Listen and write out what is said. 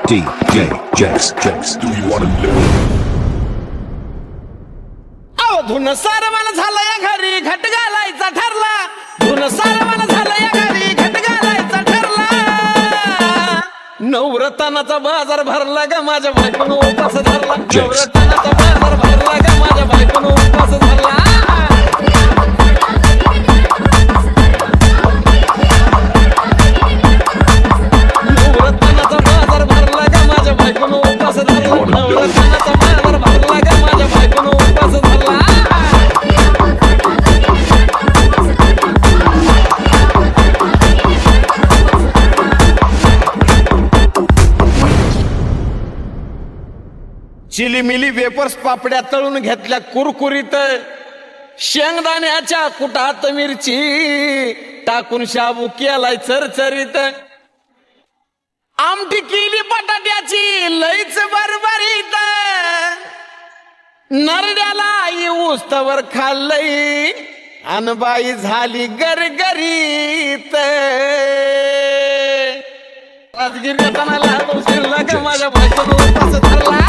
DJ Jax. Do you want to live? धुन सार मला झालं या घरी घट घालायचा ठरला धुन सार मला झालं या घरी घट घालायचा ठरला नवरत्नाचा बाजार भरला ग माझ्या बायकोनं उपास धरला नवरत्नाचा बाजार भरला ग माझ्या बायकोनं उपास धरला नवरत्नाचा बाजार भरला ग माझ्या बायकोनं उपास धरला नवरत्नाचा बाजार भरला ग माझ्या बायकोनं उपास धरला चिलीमिली वेपर्स पापड्या तळून घेतल्या कुरकुरीत शेंगदाण्याच्या कुटात मिरची टाकून शाबू केलाय चरचरीत आमटी केली बटाट्याची लईच बरबरीत नरड्याला उस्तवर खाल्लई अनबाई झाली गरगरीत राजगिरी माझ्या बायकोनं उपास धरला